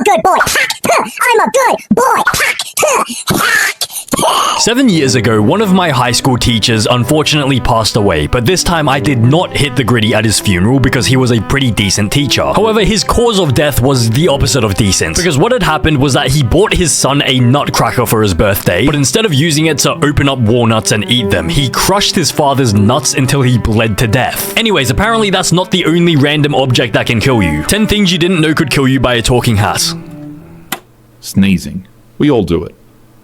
good boy. I'm a good boy. 7 years ago, one of my high school teachers unfortunately passed away, but this time I did not hit the gritty at his funeral because he was a pretty decent teacher. However, his cause of death was the opposite of decent, because what had happened was that he bought his son a nutcracker for his birthday, but instead of using it to open up walnuts and eat them, he crushed his father's nuts until he bled to death. Anyways, apparently that's not the only random object that can kill you. 10 things you didn't know could kill you by a talking hat. Sneezing. We all do it.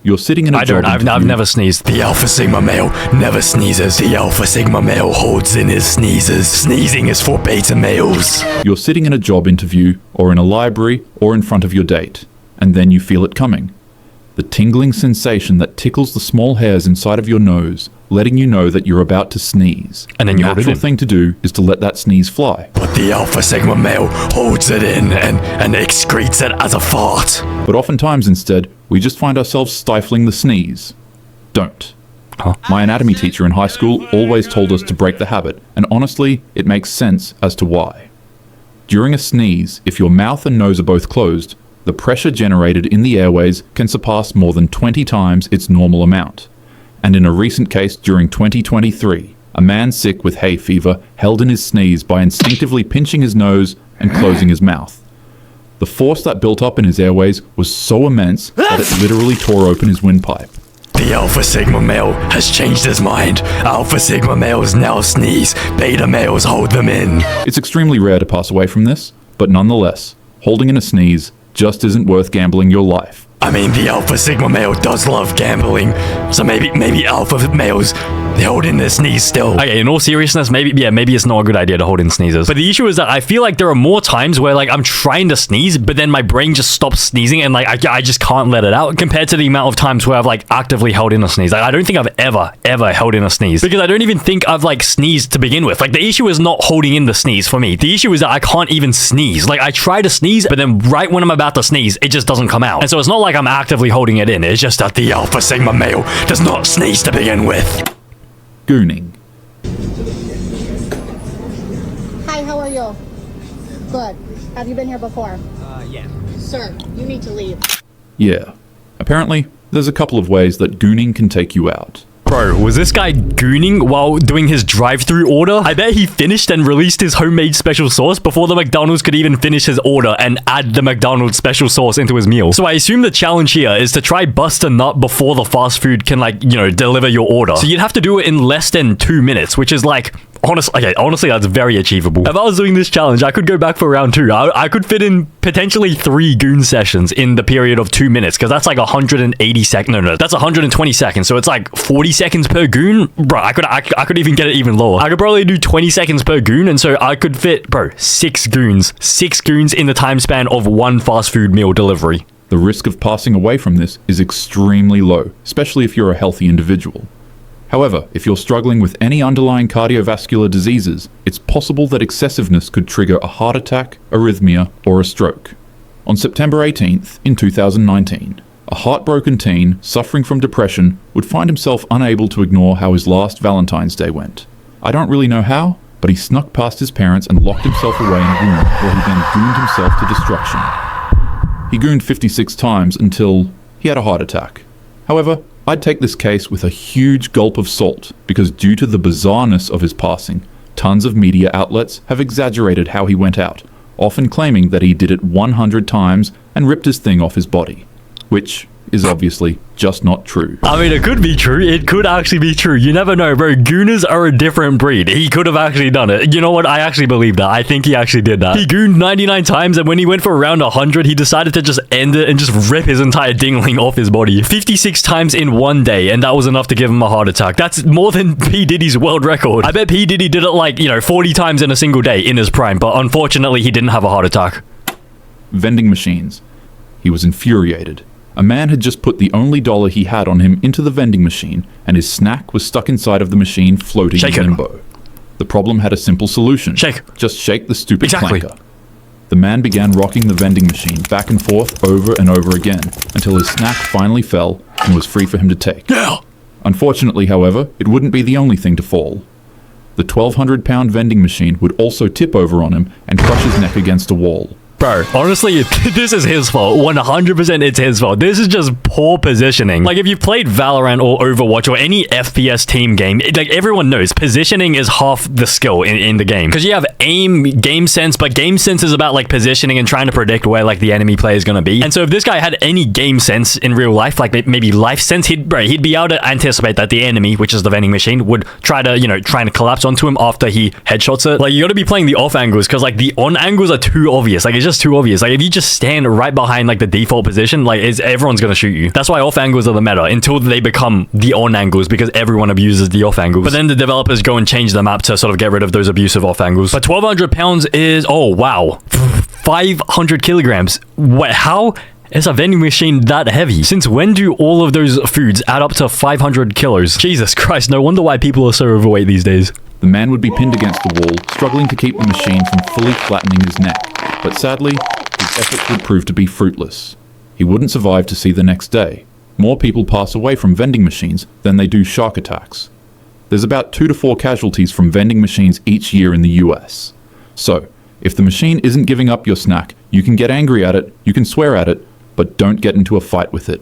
You're sitting in a job I've interview. never sneezed. The Alpha Sigma male never sneezes. The Alpha Sigma male holds in his sneezes. Sneezing is for beta males. You're sitting in a job interview, or in a library, or in front of your date, and then you feel it coming. The tingling sensation that tickles the small hairs inside of your nose, letting you know that you're about to sneeze. And then you hold it natural in. thing to do is to let that sneeze fly. But the Alpha Sigma male holds it in and excretes it as a fart. But oftentimes instead, we just find ourselves stifling the sneeze. Don't. Huh? My anatomy teacher in high school always told us to break the habit, and honestly, it makes sense as to why. During a sneeze, if your mouth and nose are both closed, the pressure generated in the airways can surpass more than 20 times its normal amount. And in a recent case during 2023, a man sick with hay fever held in his sneeze by instinctively pinching his nose and closing his mouth. The force that built up in his airways was so immense that it literally tore open his windpipe. The Alpha Sigma male has changed his mind. Alpha Sigma males now sneeze. Beta males hold them in. It's extremely rare to pass away from this, but nonetheless, holding in a sneeze just isn't worth gambling your life. I mean, the Alpha Sigma male does love gambling, so maybe Alpha males, they hold in their sneeze still. Okay, in all seriousness, maybe it's not a good idea to hold in sneezes. But the issue is that I feel like there are more times where like I'm trying to sneeze, but then my brain just stops sneezing and like I just can't let it out compared to the amount of times where I've like actively held in a sneeze. Like I don't think I've ever held in a sneeze because I don't even think I've like sneezed to begin with. Like the issue is not holding in the sneeze for me. The issue is that I can't even sneeze. Like I try to sneeze, but then right when I'm about to sneeze, it just doesn't come out. And so it's not like I'm actively holding it in. It's just that The Alpha Sigma male does not sneeze to begin with. Gooning. Hi, how are you? Good. Have you been here before? Yeah. Sir, you need to leave. Yeah. Apparently, there's a couple of ways that gooning can take you out. Bro, was this guy gooning while doing his drive-thru order? I bet he finished and released his homemade special sauce before the McDonald's could even finish his order and add the McDonald's special sauce into his meal. So I assume the challenge here is to try bust a nut before the fast food can like, deliver your order. So you'd have to do it in less than 2 minutes, which is like, honestly, that's very achievable. If I was doing this challenge, I could go back for round 2. I could fit in potentially 3 goon sessions in the period of 2 minutes, because that's like 180 seconds. No, that's 120 seconds. So it's like 40 seconds per goon. Bro, I could even get it even lower. I could probably do 20 seconds per goon, and so I could fit, 6 goons. 6 goons in the time span of 1 fast food meal delivery. The risk of passing away from this is extremely low, especially if you're a healthy individual. However, if you're struggling with any underlying cardiovascular diseases, it's possible that excessiveness could trigger a heart attack, arrhythmia, or a stroke. On September 18th, in 2019, a heartbroken teen suffering from depression would find himself unable to ignore how his last Valentine's Day went. I don't really know how, but he snuck past his parents and locked himself away in a room where he then gooned himself to destruction. He gooned 56 times until he had a heart attack. However, I'd take this case with a huge gulp of salt, because due to the bizarreness of his passing, tons of media outlets have exaggerated how he went out, often claiming that he did it 100 times and ripped his thing off his body, which is obviously just not true. I mean, it could be true. It could actually be true. You never know, bro. Gooners are a different breed. He could have actually done it. You know what? I actually believe that. I think he actually did that. He gooned 99 times, and when he went for around 100, he decided to just end it and just rip his entire dingling off his body. 56 times in one day, and that was enough to give him a heart attack. That's more than P. Diddy's world record. I bet P. Diddy did it like, 40 times in a single day in his prime, but unfortunately, he didn't have a heart attack. Vending machines. He was infuriated. A man had just put the only dollar he had on him into the vending machine, and his snack was stuck inside of the machine, floating Shake in it. limbo. The problem had a simple solution. Shake. Just shake the stupid Exactly. clanker. The man began rocking the vending machine back and forth over and over again, until his snack finally fell and was free for him to take. Yeah. Unfortunately, however, it wouldn't be the only thing to fall. The 1,200-pound vending machine would also tip over on him and crush his neck against a wall. Bro, honestly, this is his fault. 100% it's his fault. This is just poor positioning. Like, if you've played Valorant or Overwatch or any FPS team game, like, everyone knows positioning is half the skill in the game. Because you have aim, game sense, but game sense is about, like, positioning and trying to predict where, like, the enemy player is going to be. And so if this guy had any game sense in real life, like, maybe life sense, he'd be able to anticipate that the enemy, which is the vending machine, would try to, you know, trying to collapse onto him after he headshots it. Like, you got to be playing the off angles, because, like, the on angles are too obvious. Like, it's just too obvious. Like, if you just stand right behind, like, the default position, like, everyone's gonna shoot you. That's why off angles are the meta until they become the on angles, because everyone abuses the off angles. But then the developers go and change the map to sort of get rid of those abusive off angles. But 1,200 pounds is, oh wow, 500 kilograms. What? How is a vending machine that heavy? Since when do all of those foods add up to 500 kilos? Jesus Christ, no wonder why people are so overweight these days. The man would be pinned against the wall, struggling to keep the machine from fully flattening his neck. But sadly, his efforts would prove to be fruitless. He wouldn't survive to see the next day. More people pass away from vending machines than they do shark attacks. There's about 2 to 4 casualties from vending machines each year in the US. So, if the machine isn't giving up your snack, you can get angry at it, you can swear at it, but don't get into a fight with it.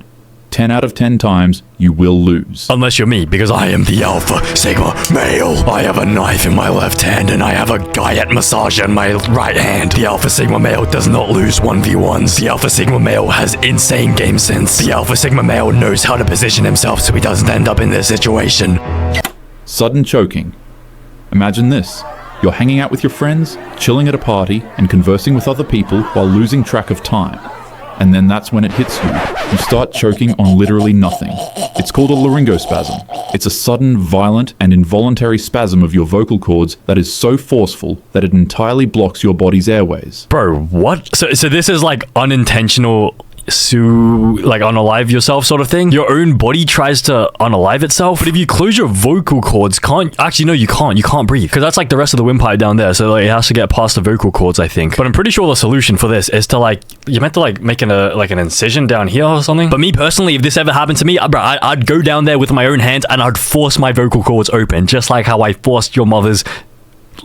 10 out of 10 times, you will lose. Unless you're me, because I am the Alpha Sigma male. I have a knife in my left hand and I have a Guyat massager in my right hand. The Alpha Sigma male does not lose 1v1s. The Alpha Sigma male has insane game sense. The Alpha Sigma male knows how to position himself so he doesn't end up in this situation. Sudden choking. Imagine this. You're hanging out with your friends, chilling at a party, and conversing with other people while losing track of time. And then that's when it hits you. You start choking on literally nothing. It's called a laryngospasm. It's a sudden, violent, and involuntary spasm of your vocal cords that is so forceful that it entirely blocks your body's airways. bro, what? So this is like unintentional like unalive yourself sort of thing. Your own body tries to unalive itself, but if you close your vocal cords, you can't breathe, because that's like the rest of the windpipe down there, so like it has to get past the vocal cords, I think. But I'm pretty sure the solution for this is to, like, you're meant to like make an incision down here or something. But me personally, if this ever happened to me, bro, I'd go down there with my own hands and I'd force my vocal cords open, just like how I forced your mother's.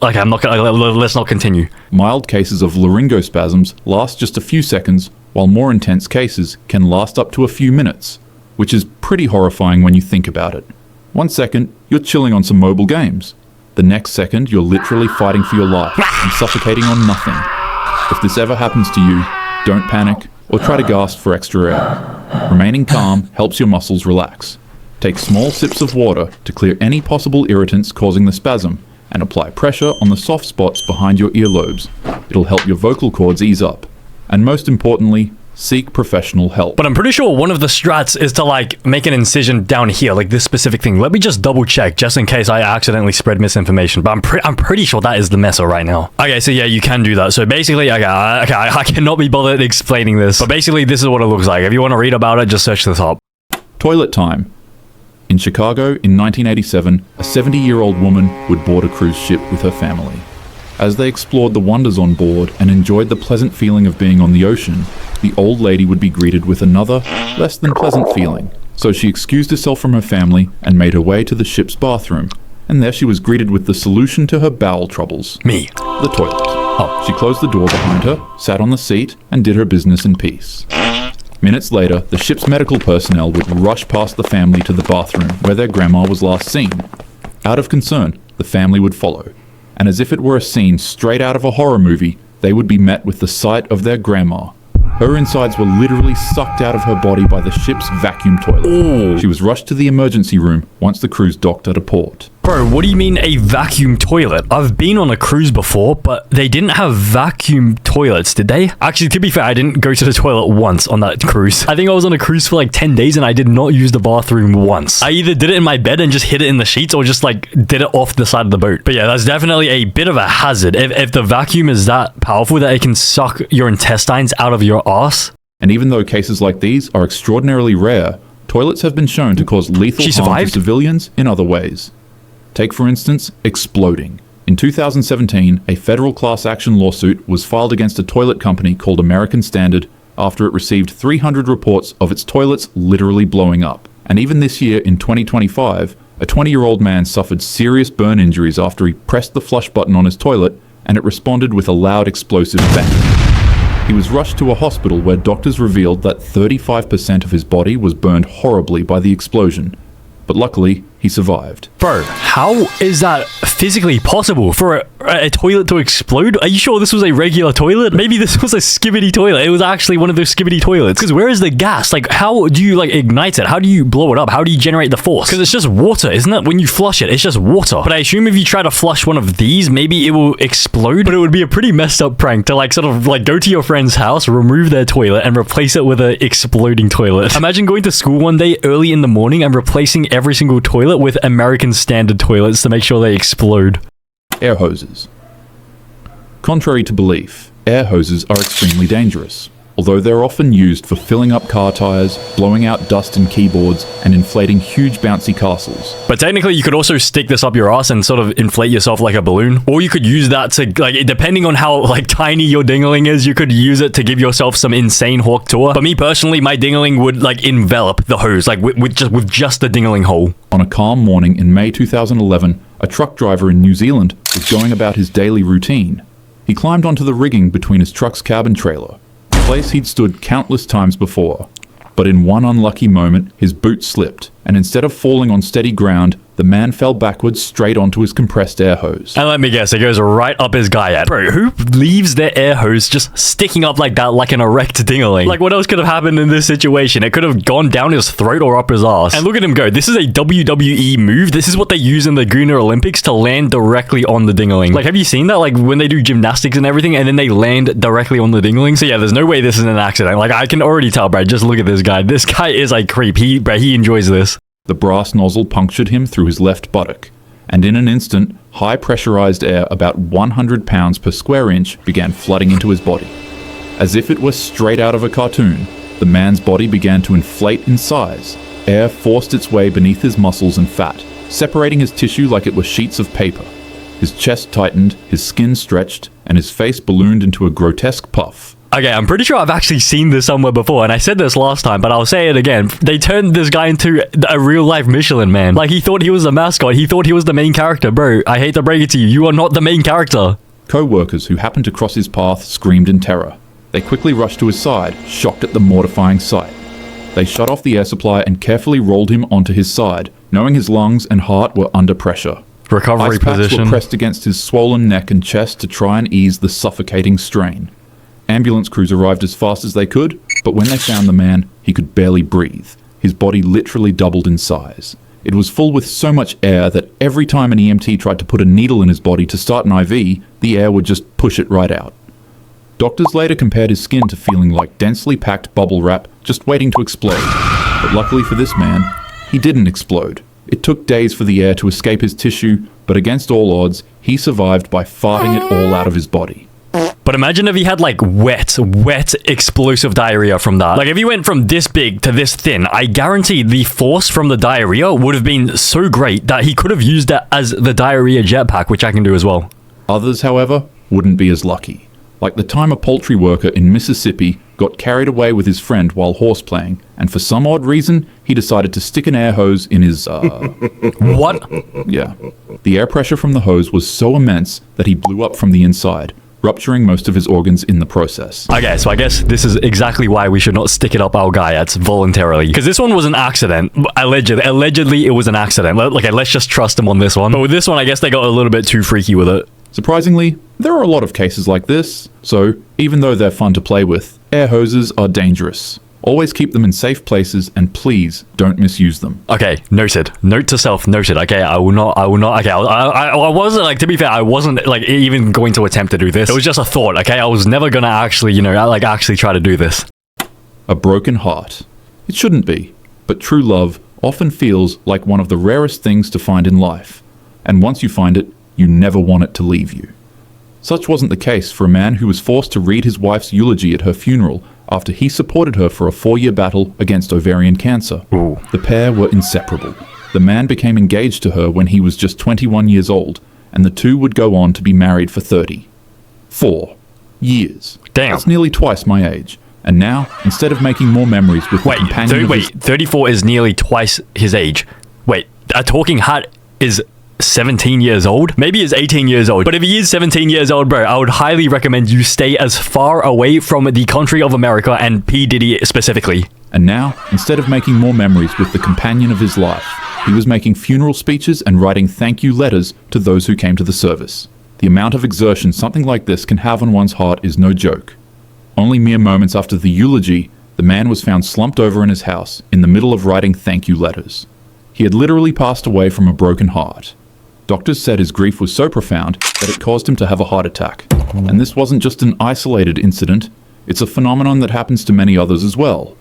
Like, I'm not gonna, let's not continue. Mild cases of laryngospasms last just a few seconds, while more intense cases can last up to a few minutes, which is pretty horrifying when you think about it. 1 second, you're chilling on some mobile games. The next second, you're literally fighting for your life and suffocating on nothing. If this ever happens to you, don't panic or try to gasp for extra air. Remaining calm helps your muscles relax. Take small sips of water to clear any possible irritants causing the spasm, and apply pressure on the soft spots behind your earlobes. It'll help your vocal cords ease up. And most importantly, seek professional help. But I'm pretty sure one of the strats is to, like, make an incision down here, like this specific thing. Let me just double check, just in case I accidentally spread misinformation. But I'm pretty sure that is the mesa right now. Okay, so yeah, you can do that. So basically, I cannot be bothered explaining this. But basically, this is what it looks like. If you want to read about it, just search this up. Toilet time. In Chicago, in 1987, a 70-year-old woman would board a cruise ship with her family. As they explored the wonders on board and enjoyed the pleasant feeling of being on the ocean, the old lady would be greeted with another, less than pleasant feeling. So she excused herself from her family and made her way to the ship's bathroom. And there she was greeted with the solution to her bowel troubles. Me. The toilet. Oh, she closed the door behind her, sat on the seat, and did her business in peace. Minutes later, the ship's medical personnel would rush past the family to the bathroom where their grandma was last seen. Out of concern, the family would follow. And as if it were a scene straight out of a horror movie, they would be met with the sight of their grandma. Her insides were literally sucked out of her body by the ship's vacuum toilet. Ooh. She was rushed to the emergency room once the cruise docked at a port. Bro, what do you mean a vacuum toilet? I've been on a cruise before, but they didn't have vacuum toilets, did they? Actually, to be fair, I didn't go to the toilet once on that cruise. I think I was on a cruise for like 10 days and I did not use the bathroom once. I either did it in my bed and just hid it in the sheets, or just like did it off the side of the boat. But yeah, that's definitely a bit of a hazard. If the vacuum is that powerful that it can suck your intestines out of your ass. And even though cases like these are extraordinarily rare, toilets have been shown to cause lethal harm to civilians in other ways. Take, for instance, exploding. In 2017, a federal class action lawsuit was filed against a toilet company called American Standard after it received 300 reports of its toilets literally blowing up. And even this year, in 2025, a 20-year-old man suffered serious burn injuries after he pressed the flush button on his toilet and it responded with a loud explosive bang. He was rushed to a hospital where doctors revealed that 35% of his body was burned horribly by the explosion, but luckily, he survived. Bro, how is that physically possible for a toilet to explode? Are you sure this was a regular toilet? Maybe this was a skibidi toilet. It was actually one of those skibidi toilets. Because where is the gas? Like, how do you, like, ignite it? How do you blow it up? How do you generate the force? Because it's just water, isn't it? When you flush it, it's just water. But I assume if you try to flush one of these, maybe it will explode. But it would be a pretty messed up prank to, like, sort of, like, go to your friend's house, remove their toilet, and replace it with an exploding toilet. Imagine going to school one day early in the morning and replacing every single toilet with American standard toilets to make sure they explode. Air hoses. Contrary to belief, air hoses are extremely dangerous, although they're often used for filling up car tires, blowing out dust in keyboards, and inflating huge bouncy castles. But technically, you could also stick this up your ass and sort of inflate yourself like a balloon. Or you could use that to, like, depending on how, like, tiny your dingling is, you could use it to give yourself some insane hawk tour. But me personally, my dingling would, like, envelop the hose, like, with just the dingling hole. On a calm morning in May 2011, a truck driver in New Zealand was going about his daily routine. He climbed onto the rigging between his truck's cab and trailer, a place he'd stood countless times before. But in one unlucky moment, his boot slipped, and instead of falling on steady ground, the man fell backwards straight onto his compressed air hose. And let me guess, it goes right up his guyat. Bro, who leaves their air hose just sticking up like that, like an erect dingling? Like, what else could have happened in this situation? It could have gone down his throat or up his ass. And look at him go. This is a WWE move. This is what they use in the Gooner Olympics to land directly on the dingling. Like, have you seen that? Like, when they do gymnastics and everything, and then they land directly on the dingling? So yeah, there's no way this is an accident. Like, I can already tell, bro. Just look at this guy. This guy is a creep. He enjoys this. The brass nozzle punctured him through his left buttock, and in an instant, high pressurized air about 100 pounds per square inch began flooding into his body. As if it were straight out of a cartoon, the man's body began to inflate in size. Air forced its way beneath his muscles and fat, separating his tissue like it were sheets of paper. His chest tightened, his skin stretched, and his face ballooned into a grotesque puff. Okay, I'm pretty sure I've actually seen this somewhere before, and I said this last time, but I'll say it again. They turned this guy into a real-life Michelin Man. Like, he thought he was the mascot. He thought he was the main character. Bro, I hate to break it to you. You are not the main character. Co-workers who happened to cross his path screamed in terror. They quickly rushed to his side, shocked at the mortifying sight. They shut off the air supply and carefully rolled him onto his side, knowing his lungs and heart were under pressure. Recovery Ice packs position. were pressed against his swollen neck and chest to try and ease the suffocating strain. Ambulance crews arrived as fast as they could, but when they found the man, he could barely breathe. His body literally doubled in size. It was full with so much air that every time an EMT tried to put a needle in his body to start an IV, the air would just push it right out. Doctors later compared his skin to feeling like densely packed bubble wrap just waiting to explode. But luckily for this man, he didn't explode. It took days for the air to escape his tissue, but against all odds, he survived by farting it all out of his body. But imagine if he had, like, wet, explosive diarrhea from that. Like, if he went from this big to this thin, I guarantee the force from the diarrhea would have been so great that he could have used that as the diarrhea jetpack, which I can do as well. Others, however, wouldn't be as lucky. Like the time a poultry worker in Mississippi got carried away with his friend while horseplaying, and for some odd reason, he decided to stick an air hose in his, What? Yeah. The air pressure from the hose was so immense that he blew up from the inside, rupturing most of his organs in the process. Okay, so I guess this is exactly why we should not stick it up our guyats voluntarily. Because this one was an accident. Allegedly, it was an accident. Okay, let's just trust him on this one. But with this one, I guess they got a little bit too freaky with it. Surprisingly, there are a lot of cases like this, so even though they're fun to play with, air hoses are dangerous. Always keep them in safe places and please don't misuse them. Okay, noted. Note to self, noted. Okay, I will not, okay, I wasn't, like, to be fair, I wasn't, like, even going to attempt to do this. It was just a thought, okay? I was never gonna actually, you know, actually try to do this. A broken heart. It shouldn't be, but true love often feels like one of the rarest things to find in life, and once you find it, you never want it to leave you. Such wasn't the case for a man who was forced to read his wife's eulogy at her funeral after he supported her for a 4-year battle against ovarian cancer. Ooh. The pair were inseparable. The man became engaged to her when he was just 21 years old, and the two would go on to be married for 4 years. Damn. That's nearly twice my age. And now, instead of making more memories with the companion of his... 34 is nearly twice his age. Wait, a talking heart is 17 years old? Maybe he's 18 years old. But if he is 17 years old, bro, I would highly recommend you stay as far away from the country of America and P. Diddy specifically. And now, instead of making more memories with the companion of his life, he was making funeral speeches and writing thank you letters to those who came to the service. The amount of exertion something like this can have on one's heart is no joke. Only mere moments after the eulogy, the man was found slumped over in his house, in the middle of writing thank you letters. He had literally passed away from a broken heart. Doctors said his grief was so profound that it caused him to have a heart attack. And this wasn't just an isolated incident, it's a phenomenon that happens to many others as well.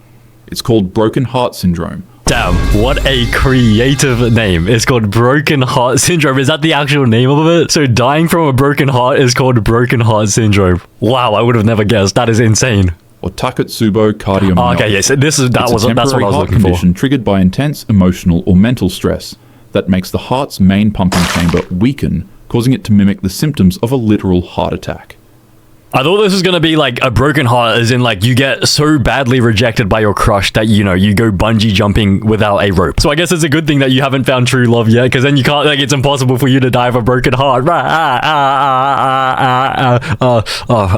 It's called broken heart syndrome. Damn, what a creative name. It's called broken heart syndrome. Is that the actual name of it? So dying from a broken heart is called broken heart syndrome. Wow, I would have never guessed. That is insane. Or Takotsubo cardiomyopathy. Okay, yes, that's what I was temporary heart looking condition for. triggered by intense emotional or mental stress that makes the heart's main pumping chamber weaken, causing it to mimic the symptoms of a literal heart attack. I thought this was gonna be like a broken heart, as in like you get so badly rejected by your crush that, you know, you go bungee jumping without a rope. So I guess it's a good thing that you haven't found true love yet, because then you can't, like, it's impossible for you to die of a broken heart.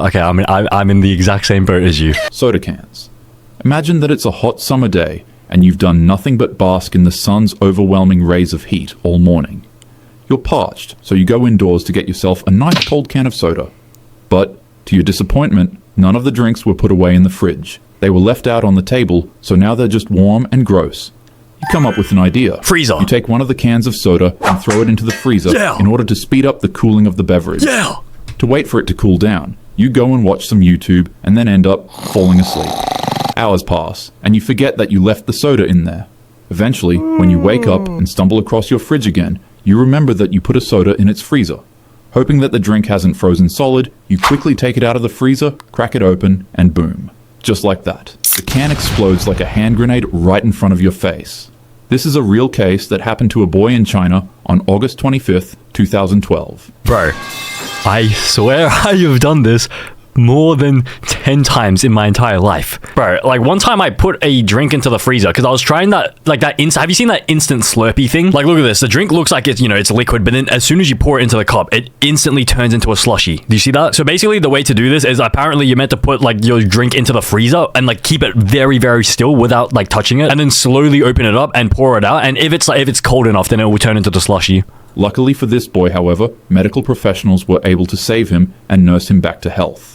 Okay, I'm in the exact same boat as you. Soda cans. Imagine that it's a hot summer day and you've done nothing but bask in the sun's overwhelming rays of heat all morning. You're parched, so you go indoors to get yourself a nice cold can of soda. But to your disappointment, none of the drinks were put away in the fridge. They were left out on the table, so now they're just warm and gross. You come up with an idea. Freezer. You take one of the cans of soda and throw it into the freezer in order to speed up the cooling of the beverage. To wait for it to cool down, you go and watch some YouTube and then end up falling asleep. Hours pass, and you forget that you left the soda in there. Eventually, when you wake up and stumble across your fridge again, you remember that you put a soda in its freezer. Hoping that the drink hasn't frozen solid, you quickly take it out of the freezer, crack it open, and boom. Just like that. The can explodes like a hand grenade right in front of your face. This is a real case that happened to a boy in China on August 25th, 2012. Bro, I swear I have done this more than 10 times in my entire life. Bro, like one time I put a drink into the freezer because I was trying that, like that, have you seen that instant Slurpee thing? Like, look at this. The drink looks like it's, you know, it's liquid, but then as soon as you pour it into the cup, it instantly turns into a slushy. Do you see that? So basically the way to do this is apparently you're meant to put like your drink into the freezer and like keep it very, very still without like touching it, and then slowly open it up and pour it out. And if it's cold enough, then it will turn into the slushy. Luckily for this boy, however, medical professionals were able to save him and nurse him back to health.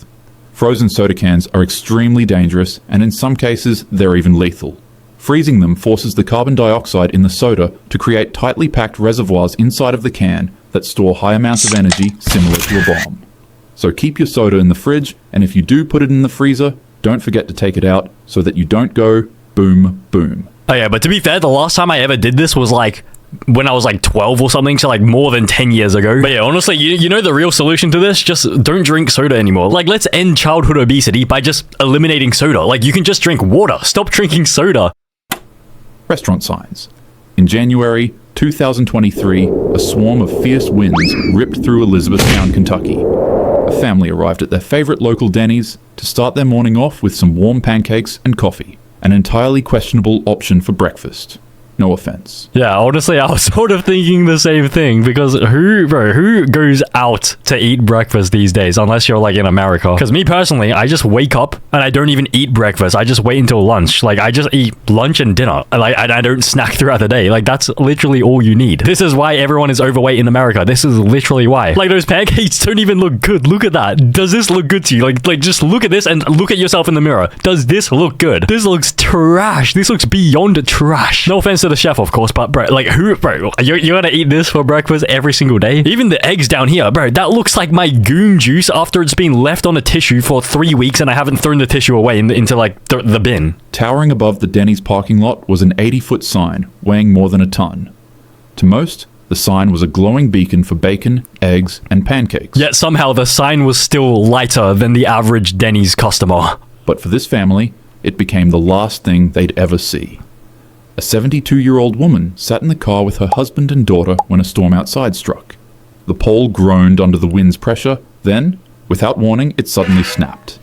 Frozen soda cans are extremely dangerous, and in some cases, they're even lethal. Freezing them forces the carbon dioxide in the soda to create tightly packed reservoirs inside of the can that store high amounts of energy similar to a bomb. So keep your soda in the fridge, and if you do put it in the freezer, don't forget to take it out so that you don't go boom, boom. Oh yeah, but to be fair, the last time I ever did this was like when I was like 12 or something, so like more than 10 years ago. But yeah, honestly, you know the real solution to this? Just don't drink soda anymore. Like, let's end childhood obesity by just eliminating soda. Like, you can just drink water. Stop drinking soda. Restaurant signs. In January 2023, a swarm of fierce winds ripped through Elizabethtown, Kentucky. A family arrived at their favorite local Denny's to start their morning off with some warm pancakes and coffee, an entirely questionable option for breakfast. No offense. Yeah, honestly, I was sort of thinking the same thing, because who goes out to eat breakfast these days unless you're like in America? Because me personally, I just wake up and I don't even eat breakfast. I just wait until lunch. Like, I just eat lunch and dinner. Like, I don't snack throughout the day. Like, that's literally all you need. This is why everyone is overweight in America. This is literally why. Like, those pancakes don't even look good. Look at that. Does this look good to you? Like just look at this and look at yourself in the mirror. Does this look good? This looks trash. This looks beyond trash. No offense to the chef, of course, but bro, like you're gonna eat this for breakfast every single day? Even the eggs down here, bro, that looks like my goon juice after it's been left on a tissue for 3 weeks and I haven't thrown the tissue away into like the bin. Towering above the Denny's parking lot was an 80-foot sign weighing more than a ton. To most, the sign was a glowing beacon for bacon, eggs, and pancakes. Yet somehow the sign was still lighter than the average Denny's customer. But for this family, it became the last thing they'd ever see. A 72-year-old woman sat in the car with her husband and daughter when a storm outside struck. The pole groaned under the wind's pressure, then, without warning, it suddenly snapped.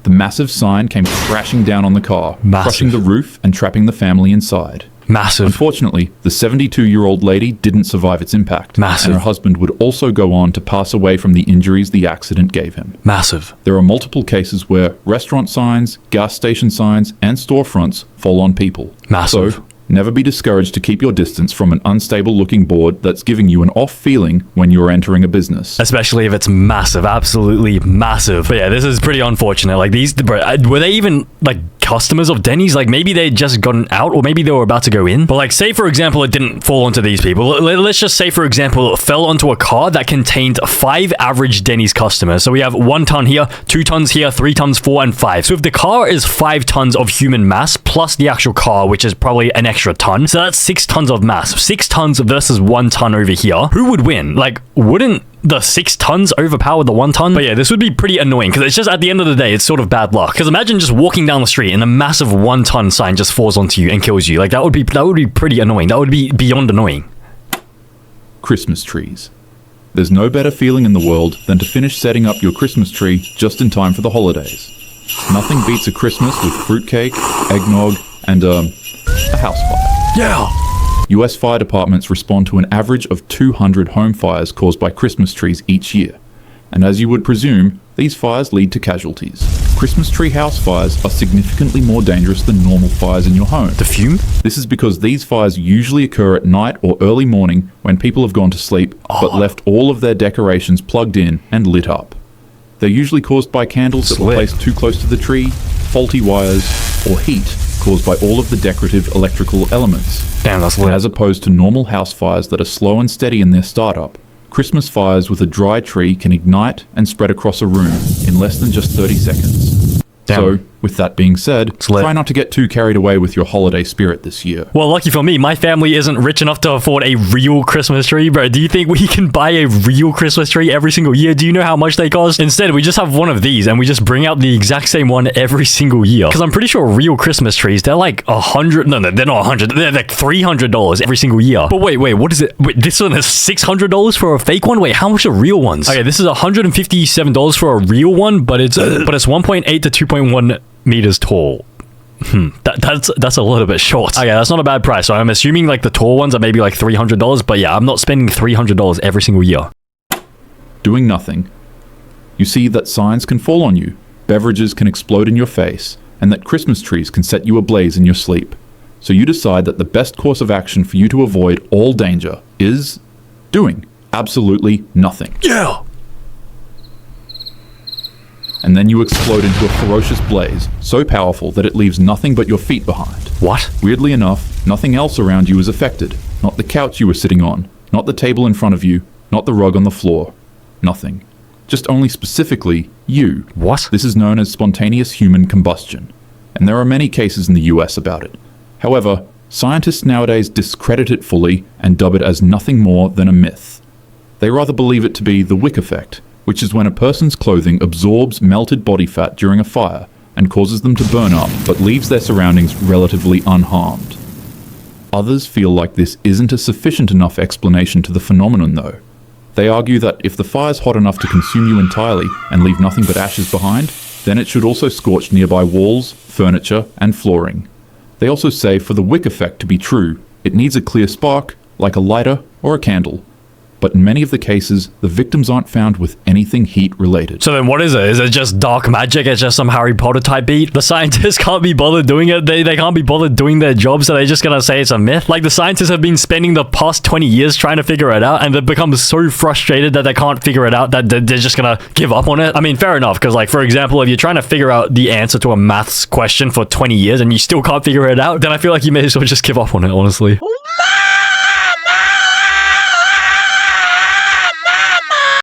The massive sign came crashing down on the car, crushing the roof and trapping the family inside. Massive. Unfortunately, the 72-year-old lady didn't survive its impact. Massive. And her husband would also go on to pass away from the injuries the accident gave him. Massive. There are multiple cases where restaurant signs, gas station signs, and storefronts fall on people. Massive. So, never be discouraged to keep your distance from an unstable-looking board that's giving you an off feeling when you're entering a business. Especially if it's massive, absolutely massive. But yeah, this is pretty unfortunate. Like these, bro, were they even like customers of Denny's? Like maybe they'd just gotten out, or maybe they were about to go in. But like, say for example, it didn't fall onto these people. Let's just say for example, it fell onto a car that contained 5 average Denny's customers. So we have 1 ton here, 2 tons here, 3 tons, 4, and 5. So if the car is 5 tons of human mass plus the actual car, which is probably an extra ton, so that's 6 tons of mass. 6 tons versus 1 ton over here. Who would win? Like, wouldn't the 6 tons overpower the 1 ton? But yeah, this would be pretty annoying because it's just at the end of the day, it's sort of bad luck. Because imagine just walking down the street and a massive 1 ton sign just falls onto you and kills you. Like that would be pretty annoying. That would be beyond annoying. Christmas trees. There's no better feeling in the world than to finish setting up your Christmas tree just in time for the holidays. Nothing beats a Christmas with fruitcake, eggnog, and a house fire. Yeah. US fire departments respond to an average of 200 home fires caused by Christmas trees each year. And as you would presume, these fires lead to casualties. Christmas tree house fires are significantly more dangerous than normal fires in your home. The fume? This is because these fires usually occur at night or early morning when people have gone to sleep, but left all of their decorations plugged in and lit up. They're usually caused by candles that were placed too close to the tree, faulty wires, or heat caused by all of the decorative electrical elements. Damn, that's lit. As opposed to normal house fires that are slow and steady in their startup, Christmas fires with a dry tree can ignite and spread across a room in less than just 30 seconds. Damn. So, with that being said, lit. try not to get too carried away with your holiday spirit this year. Well, lucky for me, my family isn't rich enough to afford a real Christmas tree, bro. Do you think we can buy a real Christmas tree every single year? Do you know how much they cost? Instead, we just have one of these and we just bring out the exact same one every single year. Because I'm pretty sure real Christmas trees, they're like $100. No, they're not $100. They're like $300 every single year. But wait, what is it? Wait, this one is $600 for a fake one? Wait, how much are real ones? Okay, this is $157 for a real one, but it's 1.8 to 2.1 meters tall. That's a little bit short. Okay, that's not a bad price. So I'm assuming like the tall ones are maybe like $300, but yeah, I'm not spending $300 every single year. Doing nothing. You see that signs can fall on you, beverages can explode in your face, and that Christmas trees can set you ablaze in your sleep. So you decide that the best course of action for you to avoid all danger is doing absolutely nothing. Yeah. And then you explode into a ferocious blaze, so powerful that it leaves nothing but your feet behind. What? Weirdly enough, nothing else around you is affected. Not the couch you were sitting on, not the table in front of you, not the rug on the floor. Nothing. Just only specifically you. What? This is known as spontaneous human combustion, and there are many cases in the US about it. However, scientists nowadays discredit it fully and dub it as nothing more than a myth. They rather believe it to be the wick effect, which is when a person's clothing absorbs melted body fat during a fire and causes them to burn up but leaves their surroundings relatively unharmed. Others feel like this isn't a sufficient enough explanation to the phenomenon though. They argue that if the fire's hot enough to consume you entirely and leave nothing but ashes behind, then it should also scorch nearby walls, furniture, and flooring. They also say for the wick effect to be true, it needs a clear spark, like a lighter or a candle. But in many of the cases, the victims aren't found with anything heat-related. So then what is it? Is it just dark magic? It's just some Harry Potter type beat? The scientists can't be bothered doing it. They can't be bothered doing their job, so they're just gonna say it's a myth? Like the scientists have been spending the past 20 years trying to figure it out, and they've become so frustrated that they can't figure it out that they're just gonna give up on it. I mean, fair enough, because like, for example, if you're trying to figure out the answer to a maths question for 20 years and you still can't figure it out, then I feel like you may as well just give up on it, honestly.